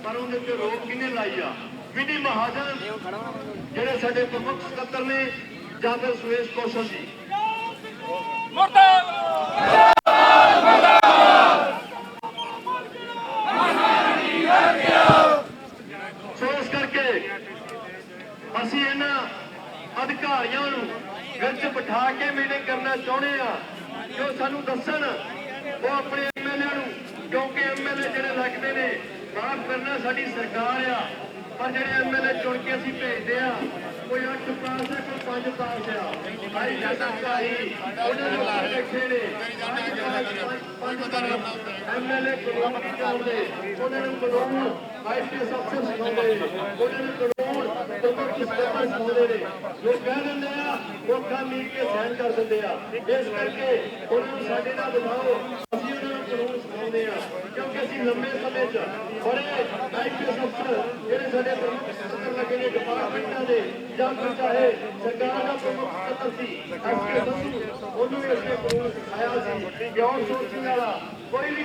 ਪਰ ਉਹਦੇ ਤੇ ਰੋਕ ਕਿਹਨੇ ਲਾਈ ਆ? ਵਿਧੀ ਮਹਾਜਨ ਜਿਹੜੇ ਸਾਡੇ ਪ੍ਰਮੁੱਖ ਸਕੱਤਰ ਨੇ, ਜਾਂ ਫਿਰ ਸੁਰੇਸ਼ ਕੌਸ਼ਲ ਜੀ। ਸੋ ਇਸ ਕਰਕੇ ਅਸੀਂ ਇਹਨਾਂ ਅਧਿਕਾਰੀਆਂ ਨੂੰ ਵਿੱਚ ਬਿਠਾ ਕੇ ਮੀਟਿੰਗ ਕਰਨਾ ਚਾਹੁੰਦੇ ਆ ਕਿ ਉਹ ਸਾਨੂੰ ਦੱਸਣ, ਉਹ ਆਪਣੇ ਐਮਐਲਏ ਨੂੰ, ਕਿਉਂਕਿ ਐਮਐਲਏ ਜਿਹੜੇ ਲੱਗਦੇ ਨੇ ਮਾਫ ਕਰਨਾ ਸਾਡੀ ਸਰਕਾਰ ਆ, ਪਰ ਜਿਹੜੇ ਐਮਐਲਏ ਚੁਣ ਕੇ ਅਸੀਂ ਭੇਜਦੇ ਆ ਕੋਈ 8 ਪਾਸ ਹੈ, ਕੋਈ 5 ਪਾਸ ਆ। ਭਾਈ ਜਨਤਾਈ ਉਹਨਾਂ ਨੂੰ ਬੈਠੇ ਨੇ 5 ਐਮਐਲਏ ਕਾਨੂੰਨ ਨਹੀਂ ਜਾਣਦੇ, ਉਹਨਾਂ ਨੂੰ ਕਾਨੂੰਨ ਆਈਪੀਐਸ ਅਫਸਰ ਸਿਖਾਉਂਦੇ ਨੇ, ਉਹਨਾਂ ਨੂੰ ਕਾਨੂੰਨ ਪ੍ਰਮੁੱਖ ਸਕੱਤਰ ਸਿਖਾਉਂਦੇ ਨੇ। ਜੋ ਕਹਿ ਦਿੰਦੇ ਆ ਉਹ ਕੰਮ ਮੀਟ ਕੇ ਸਾਈਨ ਕਰ ਦਿੰਦੇ ਆ। ਇਸ ਕਰਕੇ ਉਹਨਾਂ ਨੂੰ ਸਾਡੇ ਨਾਲ ਬਿਠਾਓ, ਅਸੀਂ ਉਹਨਾਂ ਨੂੰ ਕਾਨੂੰਨ ਸਿਖਾਉਂਦੇ ਆ, ਕਿਉਂਕਿ ਅਸੀਂ ਲੰਮੇ ਸਮੇਂ 'ਚ ਬੜੇ ਆਈਪੀਐਸ ਅਫਸਰ ਜਿਹੜੇ ਸਾਡੇ ਪ੍ਰਮੁੱਖ ਸਕੱਤਰ ਲੱਗੇ ਨੇ ਡਿਪਾਰਟਮੈਂਟਾਂ ਦੇ, ਜਾਂ ਫਿਰ ਚਾਹੇ ਸਰਕਾਰ ਦਾ ਪ੍ਰਮੁੱਖ ਸਕੱਤਰ ਸੀ ਐਸਕੇ ਸੰਧੂ, ਉਹਨੂੰ ਵੀ ਅਸੀਂ ਕਾਨੂੰਨ ਸਿਖਾਇਆ ਸੀ ਕਿ ਆਊਟਸੋਰਸਿੰਗ ਵਾਲਾ ਕੋਈ ਵੀ